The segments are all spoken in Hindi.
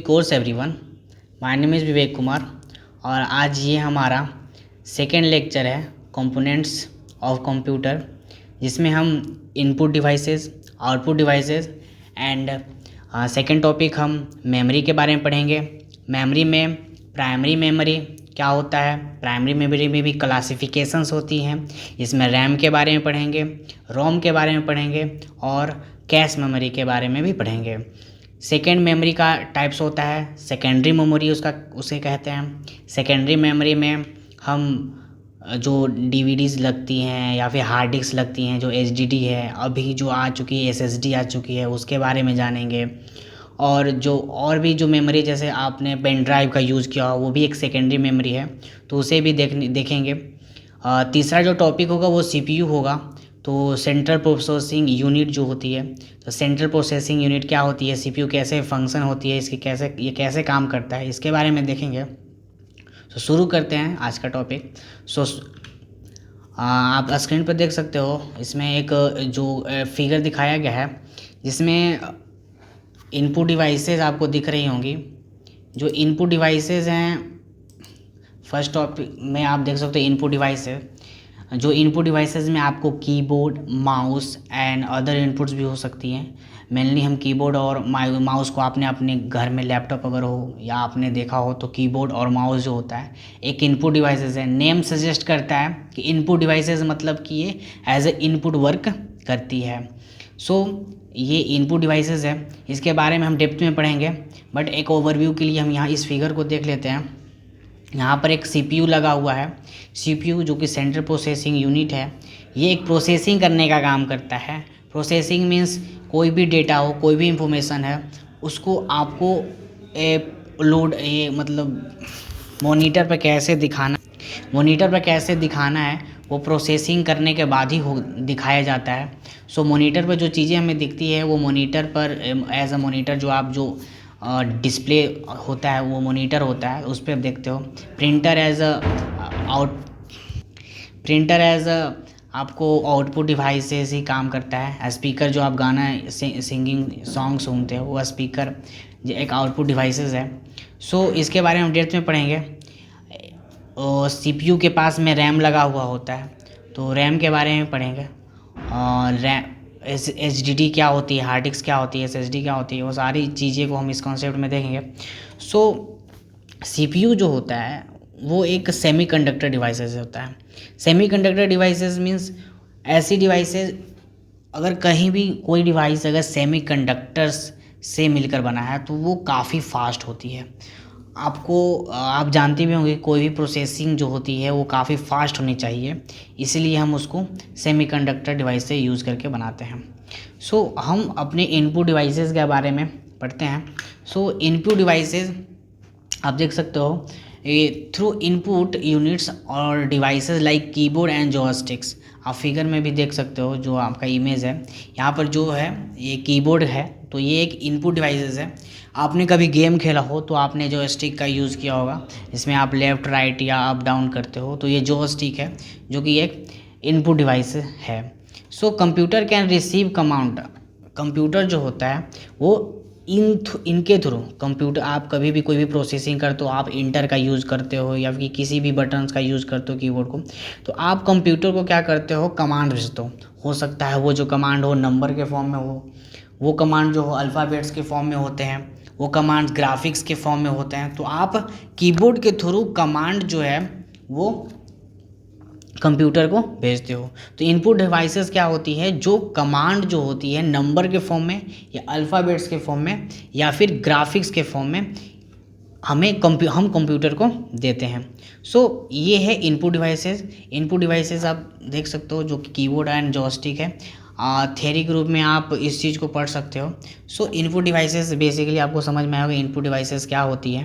Course everyone. My name is Vivek Kumar और आज ये हमारा सेकेंड लेक्चर है कंपोनेंट्स ऑफ कंप्यूटर, जिसमें हम input devices, output devices and second topic हम मेमोरी के बारे में पढ़ेंगे। मेमोरी में प्राइमरी मेमोरी क्या होता है, प्राइमरी मेमोरी में भी क्लासिफिकेशंस होती हैं। इसमें रैम के बारे में पढ़ेंगे, रोम के बारे में पढ़ेंगे और कैश मेमोरी के बारे में भी पढ़ेंगे। सेकेंड मेमोरी का टाइप्स होता है सेकेंडरी मेमोरी, उसे कहते हैं। सेकेंडरी मेमोरी में हम जो डीवीडीज़ लगती हैं या फिर हार्ड डिस्क लगती हैं, जो एचडीडी है, अभी जो आ चुकी है एसएसडी आ चुकी है, उसके बारे में जानेंगे। और भी जो मेमोरी, जैसे आपने पेन ड्राइव का यूज़ किया हो, वो भी एक सेकेंडरी मेमोरी है, तो उसे भी देखेंगे। तीसरा जो टॉपिक होगा वो सीपीयू होगा। तो सेंट्रल प्रोसेसिंग यूनिट जो होती है, तो सेंट्रल प्रोसेसिंग यूनिट क्या होती है, सीपीयू कैसे फंक्शन होती है, ये कैसे काम करता है, इसके बारे में देखेंगे। तो शुरू करते हैं आज का टॉपिक। आप स्क्रीन पर देख सकते हो, इसमें एक जो फिगर दिखाया गया है, जिसमें इनपुट डिवाइसेस आपको दिख रही होंगी। जो इनपुट डिवाइसेस हैं, फर्स्ट टॉपिक में आप देख सकते हो इनपुट डिवाइसेस। जो इनपुट डिवाइसेस में आपको keyboard, mouse and other inputs भी हो सकती हैं। मेनली हम कीबोर्ड और माउस को आपने अपने घर में लैपटॉप अगर हो या आपने देखा हो, तो कीबोर्ड और माउस जो होता है एक इनपुट डिवाइसेस है। नेम सजेस्ट करता है कि इनपुट डिवाइसेस मतलब कि ये एज ए इनपुट वर्क करती है। ये इनपुट डिवाइसेस है, इसके बारे में हम डेप्थ में पढ़ेंगे, बट एक ओवरव्यू के लिए हम यहाँ इस फिगर को देख लेते हैं। यहाँ पर एक सीपीयू लगा हुआ है। सीपीयू जो कि सेंट्रल प्रोसेसिंग यूनिट है, ये एक प्रोसेसिंग करने का काम करता है। प्रोसेसिंग मीन्स कोई भी डेटा हो, कोई भी इंफॉर्मेशन है, उसको आपको मॉनिटर पर कैसे दिखाना है, वो प्रोसेसिंग करने के बाद ही दिखाया जाता है। मॉनिटर पर जो चीज़ें हमें दिखती है, वो मॉनिटर पर एज अ मॉनिटर जो डिस्प्ले होता है, वो मॉनिटर होता है, उस पर आप देखते हो। प्रिंटर एज अ आपको आउटपुट डिवाइसेस ही काम करता है। स्पीकर जो आप गाना सिंगिंग सॉन्ग सुनते हो, वो स्पीकर एक आउटपुट डिवाइसेस है। इसके बारे में हम डेप्थ में पढ़ेंगे। सीपीयू के पास में रैम लगा हुआ होता है, तो रैम के बारे में पढ़ेंगे। और रैम एचडीडी क्या होती है, हार्ड डिस्क क्या होती है, एसएसडी क्या होती है, वो सारी चीज़ें को हम इस कॉन्सेप्ट में देखेंगे। सीपीयू जो होता है वो एक सेमीकंडक्टर डिवाइसेस होता है। सेमीकंडक्टर डिवाइसेस मींस ऐसी डिवाइसेस, अगर कहीं भी कोई डिवाइस अगर सेमीकंडक्टर्स से मिलकर बना है तो वो काफ़ी फास्ट होती है। आप जानते भी होंगे, कोई भी प्रोसेसिंग जो होती है वो काफ़ी फास्ट होनी चाहिए, इसलिए हम उसको सेमीकंडक्टर डिवाइस से यूज़ करके बनाते हैं। हम अपने इनपुट डिवाइसेस के बारे में पढ़ते हैं। इनपुट डिवाइसेस आप देख सकते हो, थ्रू इनपुट यूनिट्स और devices like keyboard and joysticks. आप फिगर में भी देख सकते हो, जो आपका इमेज है यहाँ पर जो है ये कीबोर्ड है, तो ये एक इनपुट डिवाइसेस है। आपने कभी गेम खेला हो तो आपने जॉयस्टिक का यूज़ किया होगा, इसमें आप लेफ़्ट राइट या अप डाउन करते हो, तो ये जॉयस्टिक है जो कि एक इनपुट डिवाइस है। Computer can receive command. Computer जो होता है वो इनके थ्रू कंप्यूटर, आप कभी भी कोई भी प्रोसेसिंग करते हो, आप इंटर का यूज़ करते हो या फिर किसी भी बटन्स का यूज़ करते हो कीबोर्ड को, तो आप कंप्यूटर को क्या करते हो, कमांड भेजते हो सकता है वो जो कमांड हो नंबर के फॉर्म में हो, वो कमांड जो हो अल्फ़ाबेट्स के फॉर्म में होते हैं, वो कमांड ग्राफिक्स के फॉर्म में होते हैं। तो आप कीबोर्ड के थ्रू कमांड जो है वो कंप्यूटर को भेजते हो। तो इनपुट डिवाइसेस क्या होती है, जो कमांड जो होती है नंबर के फॉर्म में या अल्फ़ाबेट्स के फॉर्म में या फिर ग्राफिक्स के फॉर्म में हम कंप्यूटर को देते हैं। ये है इनपुट डिवाइसेस। इनपुट डिवाइसेस आप देख सकते हो, जो कि कीबोर्ड एंड जॉयस्टिक है। थ्योरी ग्रुप में आप इस चीज़ को पढ़ सकते हो। इनपुट डिवाइसेस बेसिकली आपको समझ में आएगा इनपुट डिवाइसेस क्या होती है।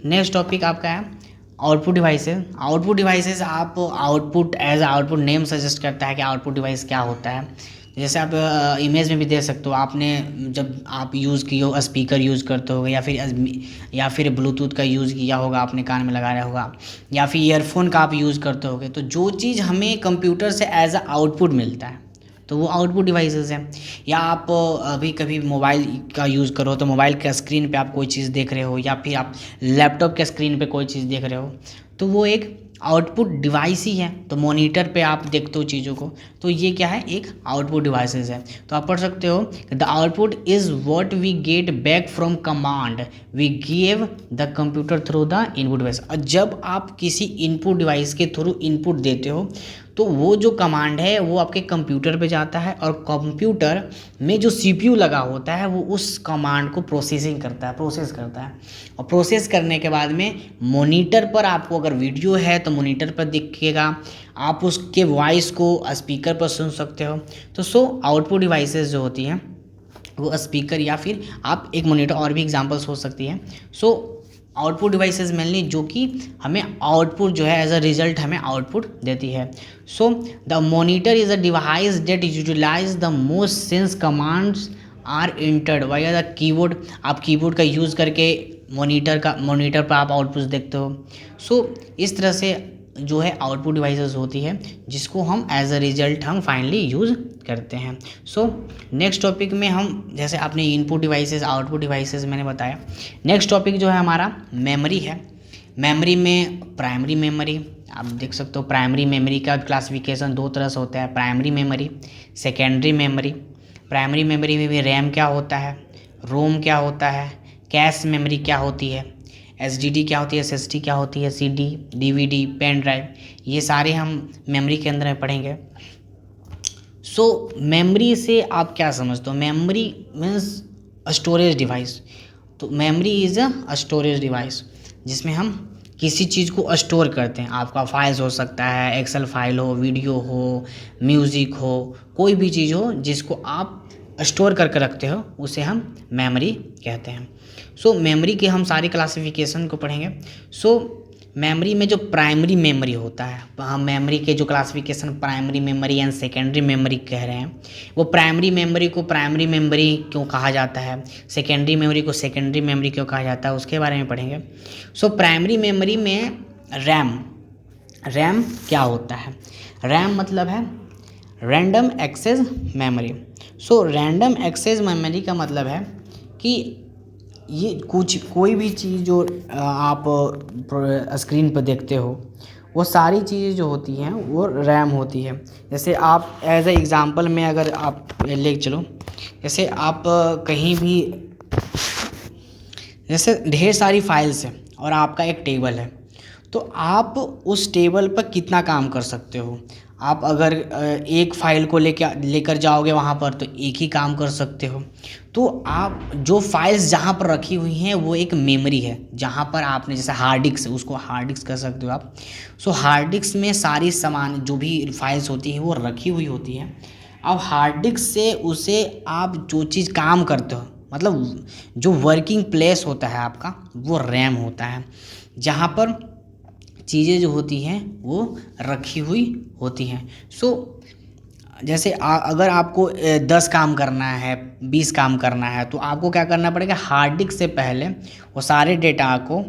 नेक्स्ट टॉपिक आपका है आउटपुट डिवाइसेस। आउटपुट डिवाइसेस आप output as output name suggest करता है कि आउटपुट डिवाइस क्या होता है। जैसे आप इमेज में भी देख सकते हो, आपने जब आप यूज़ किए हो स्पीकर यूज़ करते होगे या फिर ब्लूटूथ का यूज़ किया होगा, आपने कान में लगाया होगा, या फिर ईयरफोन का आप यूज़ करते होगे। तो जो चीज़ हमें कंप्यूटर से एज अ आउटपुट मिलता है, तो वो आउटपुट डिवाइसेस हैं। या आप अभी कभी मोबाइल का यूज़ करो तो मोबाइल के स्क्रीन पे आप कोई चीज़ देख रहे हो, या फिर आप लैपटॉप के स्क्रीन पे कोई चीज़ देख रहे हो, तो वो एक आउटपुट डिवाइस ही है। तो मॉनिटर पे आप देखते हो चीज़ों को, तो ये क्या है, एक आउटपुट डिवाइसेस है। तो आप पढ़ सकते हो, the output is what we get back from command we give the computer through the input device. और जब आप किसी इनपुट डिवाइस के थ्रू इनपुट देते हो तो वो जो कमांड है वो आपके कंप्यूटर पे जाता है, और कंप्यूटर में जो सीपीयू लगा होता है वो उस कमांड को प्रोसेस करता है। और प्रोसेस करने के बाद में मॉनिटर पर आपको अगर वीडियो है तो मॉनिटर पर दिखेगा, आप उसके वॉइस को स्पीकर पर सुन सकते हो। तो आउटपुट डिवाइसेस जो होती हैं वो स्पीकर या फिर आप एक मॉनिटर, और भी एग्जांपल्स हो सकती हैं। आउटपुट डिवाइसेस मेनली जो कि हमें आउटपुट जो है एज अ रिजल्ट हमें आउटपुट देती है। The monitor is a device that utilize the most sense commands are entered via the keyboard. आप कीबोर्ड का यूज़ करके मॉनिटर पर आप आउटपुट देखते हो। इस तरह से जो है आउटपुट डिवाइसेस होती है जिसको हम एज अ रिजल्ट हम फाइनली यूज़ करते हैं। नेक्स्ट टॉपिक में हम, जैसे आपने इनपुट डिवाइसेस आउटपुट डिवाइसेस मैंने बताया, नेक्स्ट टॉपिक जो है हमारा मेमोरी है। मेमोरी में प्राइमरी मेमोरी आप देख सकते हो। प्राइमरी मेमोरी का क्लासिफिकेशन दो तरह से होता है, primary memory, secondary memory. Primary memory में भी रैम क्या होता है, रोम क्या होता है, कैश मेमोरी क्या होती है, एसडीडी क्या होती है, एसएसडी क्या होती है, सीडी, डीवीडी, पेन ड्राइव, ये सारे हम मेमोरी के अंदर में पढ़ेंगे। मेमोरी से आप क्या समझते हो? Memory means storage device. तो memory is a storage device जिसमें हम किसी चीज़ को स्टोर करते हैं। आपका फाइल्स हो सकता है, एक्सेल फाइल हो, वीडियो हो, म्यूज़िक हो, कोई भी चीज़ हो जिसको आप स्टोर करके रखते हो उसे हम मेमोरी कहते हैं। मेमोरी के हम सारी क्लासिफिकेशन को पढ़ेंगे। मेमोरी में जो प्राइमरी मेमोरी होता है, हम मेमोरी के जो classification primary memory and secondary memory कह रहे हैं, वो प्राइमरी मेमोरी को प्राइमरी मेमोरी क्यों कहा जाता है, सेकेंडरी मेमोरी को सेकेंडरी मेमोरी क्यों कहा जाता है, उसके बारे में पढ़ेंगे। प्राइमरी मेमोरी में रैम क्या होता है? रैम मतलब है random access memory. Random access memory का मतलब है कि ये कोई भी चीज़ जो आप स्क्रीन पर देखते हो वो सारी चीज़ें जो होती हैं वो रैम होती है। जैसे आप एज ए एग्ज़ाम्पल में अगर आप ले चलो, जैसे आप कहीं भी, जैसे ढेर सारी फाइल्स हैं और आपका एक टेबल है, तो आप उस टेबल पर कितना काम कर सकते हो? आप अगर एक फ़ाइल को लेकर जाओगे वहाँ पर तो एक ही काम कर सकते हो। तो आप जो फाइल्स जहाँ पर रखी हुई हैं वो एक मेमोरी है, जहाँ पर आपने, जैसे हार्ड डिस्क, उसको हार्ड डिस्क कर सकते हो आप। हार्ड डिस्क में सारी सामान जो भी फाइल्स होती हैं वो रखी हुई होती हैं। अब हार्ड डिस्क से उसे आप जो चीज़ काम करते हो, मतलब जो वर्किंग प्लेस होता है आपका, वो रैम होता है, जहाँ पर चीज़ें जो होती हैं वो रखी हुई होती हैं। जैसे अगर आपको 10 काम करना है, 20 काम करना है, तो आपको क्या करना पड़ेगा? हार्ड डिस्क से पहले वो सारे डेटा को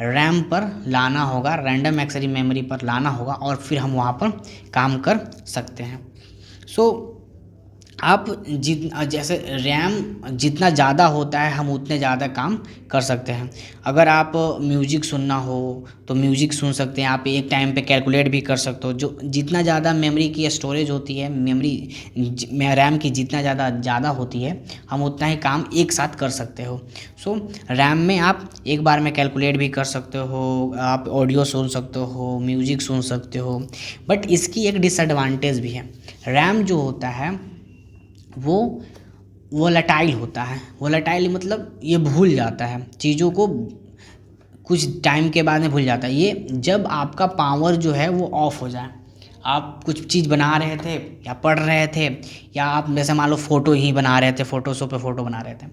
रैम पर लाना होगा, रैंडम एक्सेस मेमोरी पर लाना होगा, और फिर हम वहाँ पर काम कर सकते हैं। आप जैसे रैम जितना ज़्यादा होता है हम उतने ज़्यादा काम कर सकते हैं। अगर आप म्यूज़िक सुनना हो तो म्यूज़िक सुन सकते हैं, आप एक टाइम पे कैलकुलेट भी कर सकते हो। जो जितना ज़्यादा मेमोरी की स्टोरेज होती है, रैम की जितना ज़्यादा होती है, हम उतना ही काम एक साथ कर सकते हो। रैम में आप एक बार में कैलकुलेट भी कर सकते हो, आप ऑडियो सुन सकते हो, म्यूज़िक सुन सकते हो। बट इसकी एक डिसएडवांटेज भी है। रैम जो होता है वो वोलेटाइल होता है। वोलेटाइल मतलब ये भूल जाता है चीज़ों को, कुछ टाइम के बाद में भूल जाता है। ये जब आपका पावर जो है वो ऑफ हो जाए, आप कुछ चीज़ बना रहे थे या पढ़ रहे थे, या आप जैसे मान लो फ़ोटो ही बना रहे थे, फ़ोटोशॉप पे फ़ोटो बना रहे थे,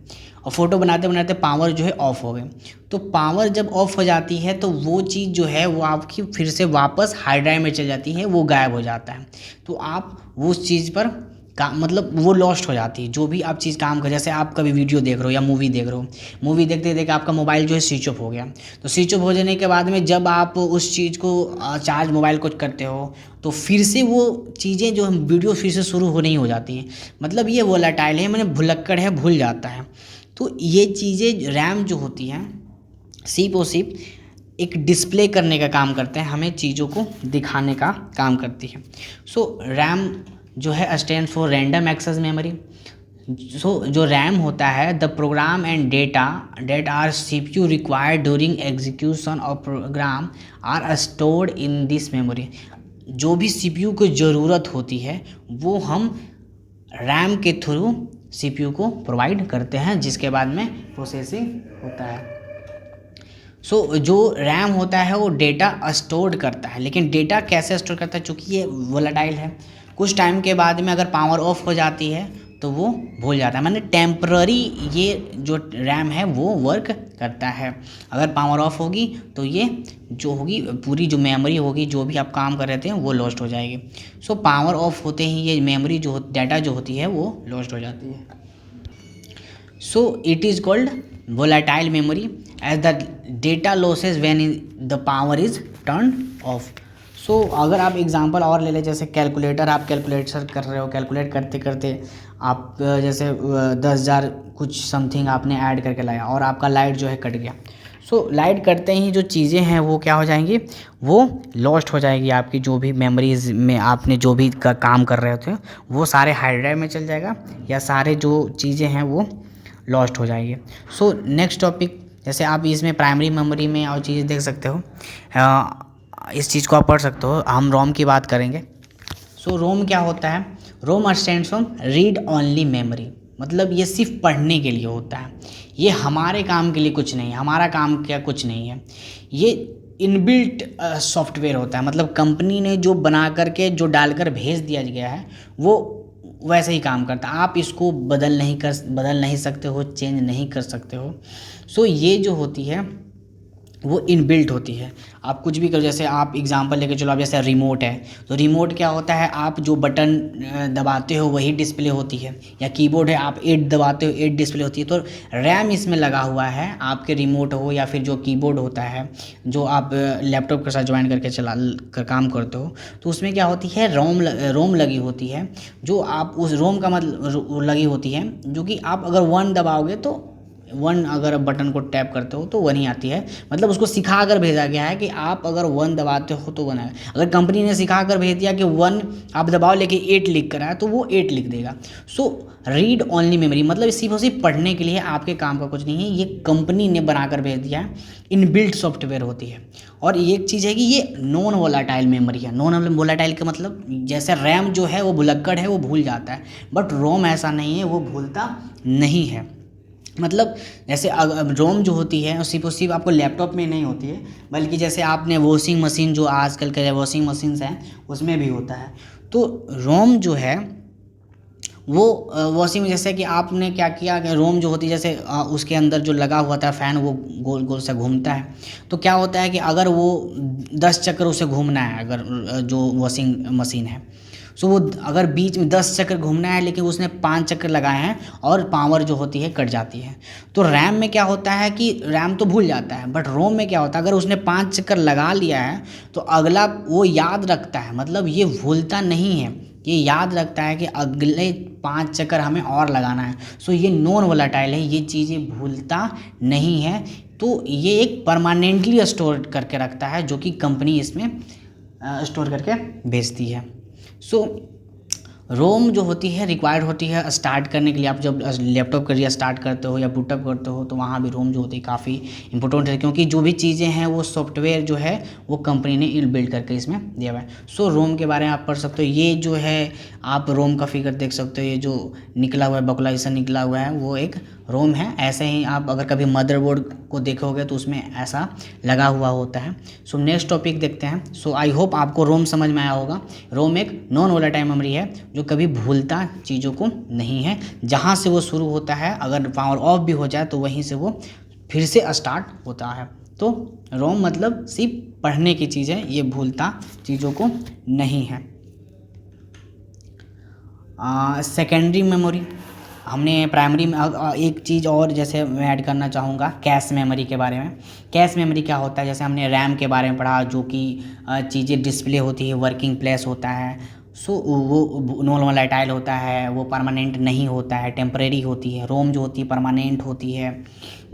और फ़ोटो बनाते बनाते पावर जो है ऑफ़ हो गई। तो पावर जब ऑफ़ हो जाती है तो वो चीज़ जो है वो आपकी फिर से वापस हार्ड ड्राइव में चल जाती है, वो गायब हो जाता है। तो आप उस चीज़ पर मतलब वो लॉस्ट हो जाती है। जो भी आप चीज़ काम कर, जैसे आप कभी वीडियो देख रहे हो या मूवी देख रहे हो, मूवी देखते देखते आपका मोबाइल जो है स्विच ऑफ हो गया, तो स्विच ऑफ हो जाने के बाद में जब आप उस चीज़ को चार्ज मोबाइल को करते हो तो फिर से वो चीज़ें जो हम वीडियो फिर से शुरू हो नहीं हो जाती हैं। मतलब ये वोलेटाइल है, मैंने भुलक्कड़ है, भूल जाता है। तो ये चीज़ें रैम जो होती हैं सिर्फ और सिर्फ एक डिस्प्ले करने का काम करते हैं, हमें चीज़ों को दिखाने का काम करती है। सो रैम जो है stand for random access memory. So जो रैम होता है, the program and data that are CPU required during execution of program are stored in this memory. जो भी सीपीयू को ज़रूरत होती है वो हम रैम के थ्रू सीपीयू को प्रोवाइड करते हैं, जिसके बाद में प्रोसेसिंग होता है। सो जो रैम होता है वो डेटा स्टोर करता है, लेकिन डेटा कैसे स्टोर करता है, चूँकि ये वोलेटाइल है, कुछ टाइम के बाद में अगर पावर ऑफ हो जाती है तो वो भूल जाता है। माने टेम्पररी ये जो रैम है वो वर्क करता है। अगर पावर ऑफ होगी तो ये जो होगी पूरी जो मेमोरी होगी, जो भी आप काम कर रहे थे वो लॉस्ट हो जाएगी। सो पावर ऑफ होते ही ये मेमोरी जो डाटा जो होती है वो लॉस्ट हो जाती है। So it is called volatile memory as the data losses when the power is turned off. So अगर आप एग्जांपल और ले लें, जैसे कैलकुलेटर, आप कैलकुलेटर कर रहे हो, कैलकुलेट करते करते आप जैसे 10,000 कुछ समथिंग आपने ऐड करके लाया और आपका लाइट जो है कट गया। सो लाइट कटते ही जो चीज़ें हैं वो क्या हो जाएंगी, वो लॉस्ट हो जाएगी। आपकी जो भी मेमोरीज में आपने जो भी काम कर रहे थे वो सारे हार्ड ड्राइव में चल जाएगा, या सारे जो चीज़ें हैं वो लॉस्ट हो जाएगी। सो नेक्स्ट टॉपिक, जैसे आप इसमें प्राइमरी मेमोरी में और चीज़ें देख सकते हो, इस चीज़ को आप पढ़ सकते हो। हम रोम की बात करेंगे। सो रोम क्या होता है, रोम stands for read only memory. मतलब ये सिर्फ पढ़ने के लिए होता है, ये हमारे काम के लिए कुछ नहीं, हमारा काम क्या कुछ नहीं है। ये इनबिल्ट सॉफ्टवेयर होता है, मतलब कंपनी ने जो बना करके जो डालकर भेज दिया गया है वो वैसे ही काम करता है। आप इसको बदल नहीं सकते हो, चेंज नहीं कर सकते हो। सो ये जो होती है वो इनबिल्ट होती है। आप कुछ भी करो, जैसे आप एग्जांपल लेके चलो, आप जैसे रिमोट है तो रिमोट क्या होता है, आप जो बटन दबाते हो वही डिस्प्ले होती है, या कीबोर्ड है आप 8 दबाते हो 8 डिस्प्ले होती है। तो रैम इसमें लगा हुआ है, आपके रिमोट हो या फिर जो कीबोर्ड होता है जो आप लैपटॉप के साथ ज्वाइन करके चला कर काम करते हो, तो उसमें क्या होती है, रोम लगी होती है। जो आप उस रोम का मतलब लगी होती है, जो कि आप अगर 1 दबाओगे तो 1 अगर बटन को टैप करते हो तो 1 ही आती है। मतलब उसको सिखा कर भेजा गया है कि आप अगर 1 दबाते हो तो 1 आएगा। अगर कंपनी ने सिखा कर भेज दिया कि 1 आप दबाओ लेकिन 8 लिख कर आया तो वो 8 लिख देगा। सो रीड ओनली मेमोरी मतलब सिर्फ और सिर्फ पढ़ने के लिए, आपके काम का कुछ नहीं है, ये कंपनी ने बना कर भेज दिया है, इनबिल्ट सॉफ्टवेयर होती है। और एक चीज़ है कि ये नॉन वोलेटाइल मेमोरी है। नॉन वोलेटाइल का मतलब जैसे रैम जो है वो भुलक्कड़ है, वो भूल जाता है, बट रोम ऐसा नहीं है, वो भूलता नहीं है। मतलब जैसे रोम जो होती है सिर्फ आपको लैपटॉप में नहीं होती है, बल्कि जैसे आपने वॉशिंग मशीन, जो आजकल के वॉशिंग मशीन्स हैं उसमें भी होता है। तो रोम जो है वो वॉशिंग में, जैसे कि आपने क्या किया कि रोम जो होती है, जैसे उसके अंदर जो लगा हुआ था फ़ैन वो गोल गोल से घूमता है। तो क्या होता है कि अगर वो 10 चक्कर उसे घूमना है, अगर जो वॉशिंग मशीन है, सो वो अगर बीच में 10 चक्कर घूमना है लेकिन उसने 5 चक्कर लगाए हैं और पावर जो होती है कट जाती है। तो रैम में क्या होता है कि रैम तो भूल जाता है, बट रोम में क्या होता है, अगर उसने 5 चक्कर लगा लिया है तो अगला वो याद रखता है। मतलब ये भूलता नहीं है, ये याद रखता है कि अगले 5 चक्कर हमें और लगाना है। सो ये नॉन वोलेटाइल है, ये चीज़ें भूलता नहीं है। तो ये एक परमानेंटली स्टोर करके रखता है, जो कि कंपनी इसमें स्टोर करके भेजती है। सो रोम जो होती है रिक्वायर्ड होती है स्टार्ट करने के लिए। आप जब लैपटॉप का स्टार्ट करते हो या बूटअप करते हो तो वहाँ भी रोम जो होती है काफ़ी इंपॉर्टेंट है, क्योंकि जो भी चीज़ें हैं वो सॉफ्टवेयर जो है वो कंपनी ने बिल्ड करके इसमें दिया हुआ है। सो रोम के बारे में आप पढ़ सकते हो। ये जो है आप रोम का फिगर देख सकते हो, ये जो निकला हुआ है बकुला जैसा निकला हुआ है वो एक रोम है। ऐसे ही आप अगर कभी मदरबोर्ड को देखोगे तो उसमें ऐसा लगा हुआ होता है। सो नेक्स्ट टॉपिक देखते हैं। सो आई होप आपको रोम समझ में आया होगा। रोम एक नॉन वोलेटाइल मेमोरी है जो कभी भूलता चीज़ों को नहीं है। जहाँ से वो शुरू होता है, अगर पावर ऑफ भी हो जाए तो वहीं से वो फिर से स्टार्ट होता है। तो रोम मतलब सिर्फ पढ़ने की चीज़ है, ये भूलता चीज़ों को नहीं है। सेकेंडरी मेमोरी, हमने प्राइमरी में एक चीज़ और जैसे मैं ऐड करना चाहूँगा कैश मेमोरी के बारे में। कैश मेमोरी क्या होता है, जैसे हमने रैम के बारे में पढ़ा, जो कि चीज़ें डिस्प्ले होती है, वर्किंग प्लेस होता है। सो वो नॉन वोलेटाइल होता है, वो परमानेंट नहीं होता है, टेम्परेरी होती है। रोम जो होती है परमानेंट होती है,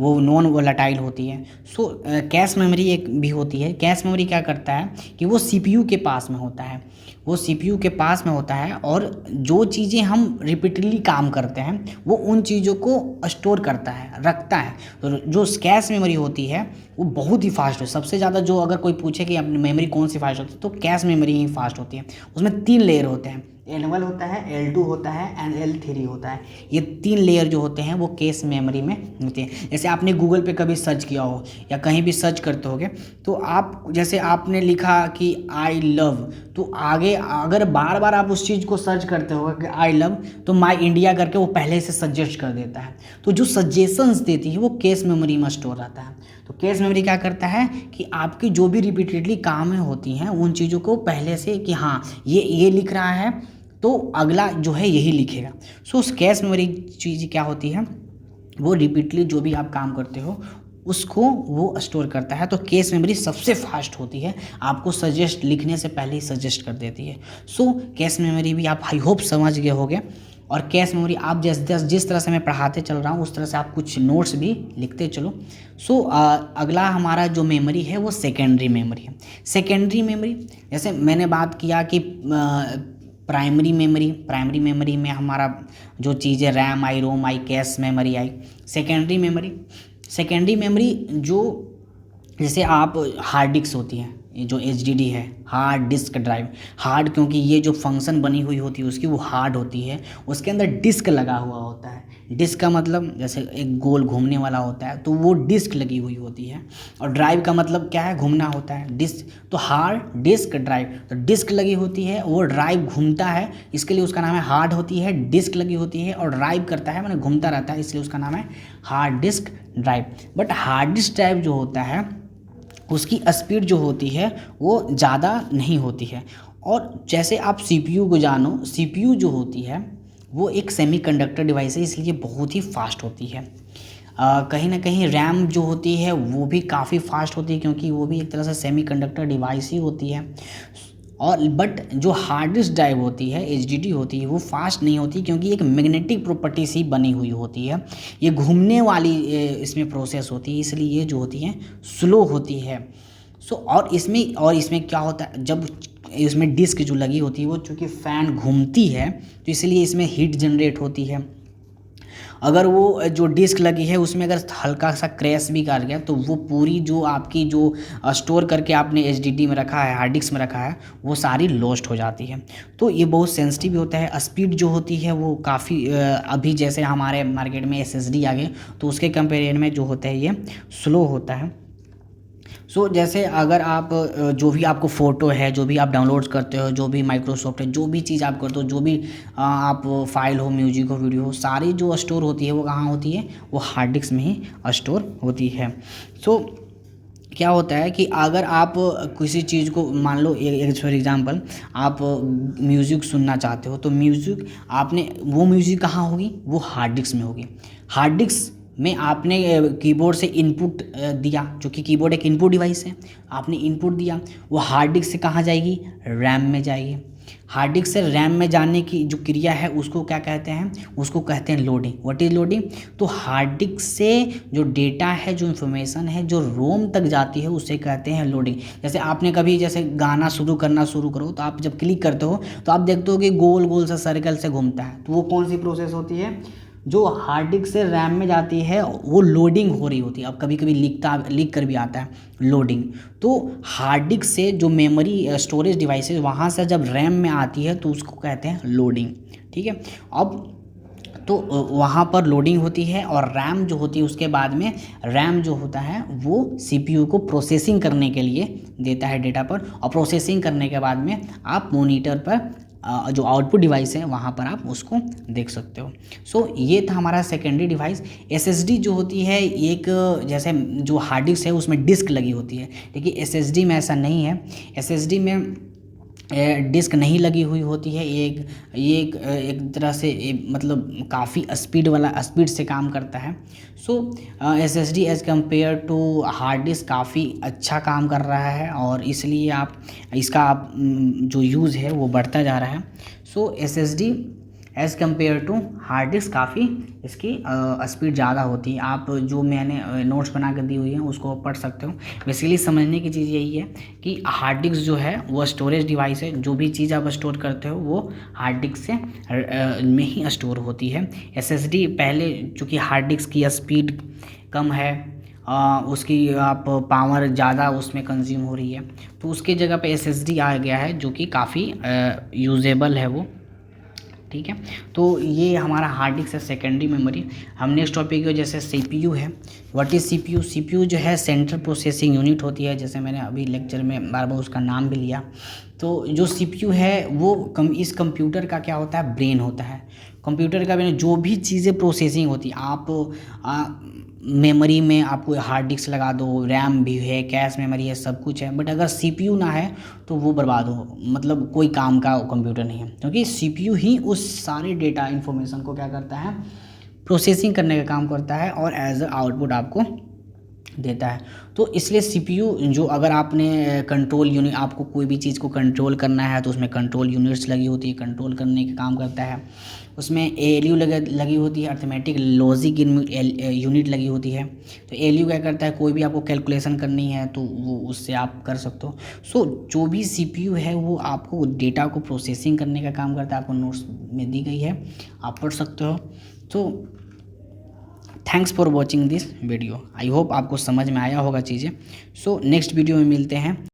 वो नॉन वोलेटाइल होती है। सो कैश मेमोरी एक भी होती है। कैश मेमोरी क्या करता है कि वो सीपीयू के पास में होता है, वो सीपीयू के पास में होता है, और जो चीज़ें हम रिपीटेडली काम करते हैं वो उन चीज़ों को स्टोर करता है, रखता है। तो जो कैश मेमोरी होती है वो बहुत ही फास्ट है। सबसे ज़्यादा जो अगर कोई पूछे कि अपनी मेमोरी कौन सी फास्ट होती है, तो कैश मेमोरी ही फास्ट होती है। उसमें 3 लेयर होते हैं, L1 होता है, L2 होता है एंड L3 होता है। ये 3 लेयर जो होते हैं वो कैश मेमोरी में होते हैं। जैसे आपने गूगल पे कभी सर्च किया हो या कहीं भी सर्च करते होगे, तो आप जैसे आपने लिखा कि आई लव, तो आगे अगर बार बार आप उस चीज़ को सर्च करते हो कि आई लव, तो माई इंडिया करके वो पहले से सजेस्ट कर देता है। तो जो सजेशंस देती है वो कैश मेमोरी में स्टोर रहता है। तो कैश मेमोरी क्या करता है कि आपकी जो भी रिपीटेडली कामें होती हैं उन चीज़ों को पहले से कि हाँ ये लिख रहा है तो अगला जो है यही लिखेगा। सो उस कैश मेमोरी चीज़ क्या होती है, वो रिपीटली जो भी आप काम करते हो उसको वो स्टोर करता है। तो कैश मेमोरी सबसे फास्ट होती है, आपको सजेस्ट लिखने से पहले ही सजेस्ट कर देती है। सो कैश मेमोरी भी आप आई होप समझ गए होंगे। और कैश मेमोरी आप जिस तरह से मैं पढ़ाते चल रहा हूँ उस तरह से आप कुछ नोट्स भी लिखते चलो। सो अगला हमारा जो मेमोरी है वो सेकेंडरी मेमोरी है। सेकेंडरी मेमोरी जैसे मैंने बात किया कि प्राइमरी मेमोरी में हमारा जो चीज़ें रैम आई, रोम आई, कैश मेमोरी आई। सेकेंडरी मेमोरी जो जैसे आप हार्ड डिस्क होती है, ये जो HDD है, हार्ड डिस्क ड्राइव, हार्ड क्योंकि ये जो फंक्शन बनी हुई होती है उसकी वो हार्ड होती है, उसके अंदर डिस्क लगा हुआ होता है। डिस्क का मतलब जैसे एक गोल घूमने वाला होता है, तो वो डिस्क लगी हुई होती है। और ड्राइव का मतलब क्या है, घूमना होता है, डिस्क। तो हार्ड डिस्क ड्राइव, तो डिस्क लगी होती है, वो ड्राइव घूमता है, इसके लिए उसका नाम है हार्ड होती है, डिस्क लगी होती है और ड्राइव करता है मैंने घूमता रहता है, इसलिए उसका नाम है hard disk drive. But hard disk drive जो होता है उसकी स्पीड जो होती है वो ज़्यादा नहीं होती है। और जैसे आप CPU को जानो, CPU जो होती है वो एक सेमीकंडक्टर डिवाइस है, इसलिए बहुत ही फास्ट होती है। कहीं ना कहीं रैम जो होती है वो भी काफ़ी फास्ट होती है, क्योंकि वो भी एक तरह से सेमीकंडक्टर डिवाइस ही होती है। और बट जो हार्ड डिस्क ड्राइव होती है, HDD होती है, वो फास्ट नहीं होती, क्योंकि एक मैग्नेटिक प्रॉपर्टी सी बनी हुई होती है, ये घूमने वाली इसमें प्रोसेस होती है, इसलिए ये जो होती है स्लो होती है। सो और इसमें क्या होता है, जब इसमें डिस्क जो लगी होती है वो चूँकि फ़ैन घूमती है तो इसलिए इसमें हीट जनरेट होती है। अगर वो जो डिस्क लगी है उसमें अगर हल्का सा क्रैश भी कर गया तो वो पूरी जो आपकी जो स्टोर करके आपने HDD में रखा है, हार्ड डिस्क में रखा है, वो सारी लॉस्ट हो जाती है। तो ये बहुत सेंसिटिव भी होता है। स्पीड जो होती है वो काफ़ी अभी जैसे हमारे मार्केट में SSD आ गए तो उसके कंपेरिजन में जो होता है ये स्लो होता है। सो जैसे अगर आप जो भी आपको फ़ोटो है, जो भी आप डाउनलोड करते हो, जो भी माइक्रोसॉफ्ट है, जो भी चीज़ आप करते हो, जो भी आप फाइल हो, म्यूजिक हो, वीडियो हो, सारी जो स्टोर होती है वो कहाँ होती है, वो हार्ड डिस्क में ही स्टोर होती है। सो क्या होता है कि अगर आप किसी चीज़ को मान लो एक फॉर एग्जांपल आप म्यूज़िक सुनना चाहते हो, तो म्यूज़िक आपने वो म्यूज़िक कहाँ होगी, वो हार्ड डिस्क में होगी। हार्ड डिस्क में आपने कीबोर्ड से इनपुट दिया, जो कि कीबोर्ड एक इनपुट डिवाइस है, आपने इनपुट दिया, वो हार्ड डिस्क से कहाँ जाएगी, रैम में जाएगी। हार्ड डिस्क से रैम में जाने की जो क्रिया है उसको क्या कहते हैं, उसको कहते हैं लोडिंग। What is loading? तो हार्ड डिस्क से जो डेटा है, जो इन्फॉर्मेशन है, जो रोम तक जाती है, उसे कहते हैं लोडिंग। जैसे आपने कभी जैसे गाना शुरू करो तो आप जब क्लिक करते हो तो आप देखते हो कि गोल गोल सा सर्कल से घूमता है, तो वो कौन सी प्रोसेस होती है, जो हार्ड डिस्क से रैम में जाती है, वो लोडिंग हो रही होती है। अब कभी कभी लिख कर भी आता है लोडिंग। तो हार्ड डिस्क से जो मेमोरी स्टोरेज डिवाइस है वहाँ से जब रैम में आती है तो उसको कहते हैं लोडिंग। ठीक है, अब तो वहाँ पर लोडिंग होती है और रैम जो होती है उसके बाद में रैम जो होता है वो CPU को प्रोसेसिंग करने के लिए देता है डेटा पर, और प्रोसेसिंग करने के बाद में आप मॉनिटर पर जो आउटपुट डिवाइस है वहाँ पर आप उसको देख सकते हो। सो ये था हमारा सेकेंडरी डिवाइस। SSD जो होती है एक जैसे जो हार्ड डिस्क है उसमें डिस्क लगी होती है, लेकिन SSD में ऐसा नहीं है। SSD में डिस्क नहीं लगी हुई होती है। ये एक तरह से मतलब काफ़ी स्पीड से काम करता है। So SSD as compare to hard disk काफ़ी अच्छा काम कर रहा है, और इसलिए आप जो यूज़ है वो बढ़ता जा रहा है। So SSD as compare to hard disk काफ़ी इसकी स्पीड ज़्यादा होती है। आप जो मैंने नोट्स बना कर दी हुई हैं उसको पढ़ सकते हो। बेसिकली समझने की चीज़ यही है कि हार्ड डिस्क जो है वो स्टोरेज डिवाइस है। जो भी चीज़ आप स्टोर करते हो वो हार्ड डिस्क से में ही स्टोर होती है। SSD पहले चूँकि हार्ड डिस्क की स्पीड कम है, उसकी आप पावर ज़्यादा उसमें कंज्यूम हो रही है, तो उसके जगह पे SSD आ गया है जो कि काफ़ी यूजेबल है वो। ठीक है, तो ये हमारा हार्ड डिस्क है, सेकेंडरी मेमोरी। हम नेक्स्ट टॉपिक जैसे CPU है। What is CPU? CPU जो है सेंट्रल प्रोसेसिंग यूनिट होती है, जैसे मैंने अभी लेक्चर में बार बार उसका नाम भी लिया। तो जो CPU है वो इस कंप्यूटर का क्या होता है, ब्रेन होता है। कंप्यूटर का ब्रेन, जो भी चीज़ें प्रोसेसिंग होती है, आप मेमोरी में आपको हार्ड डिस्क लगा दो, रैम भी है, कैश मेमोरी है, सब कुछ है, बट अगर CPU ना है तो वो बर्बाद हो, मतलब कोई काम का कंप्यूटर नहीं है, क्योंकि CPU ही उस सारे डेटा इन्फॉर्मेशन को क्या करता है, प्रोसेसिंग करने का काम करता है और एज अ आउटपुट आपको देता है। तो इसलिए CPU जो, अगर आपने कंट्रोल यूनिट, आपको कोई भी चीज़ को कंट्रोल करना है तो उसमें कंट्रोल यूनिट्स लगी होती है, कंट्रोल करने का काम करता है। उसमें ALU लगी होती है, अर्थमेटिक लॉजिक यूनिट लगी होती है। तो ALU क्या करता है, कोई भी आपको कैलकुलेशन करनी है तो वो उससे आप कर सकते हो। सो जो भी CPU है वो आपको डेटा को प्रोसेसिंग करने का काम करता है। आपको नोट्स में दी गई है, आप पढ़ सकते हो। तो thanks for watching this video. I hope आपको समझ में आया होगा चीज़ें। सो नेक्स्ट वीडियो में मिलते हैं।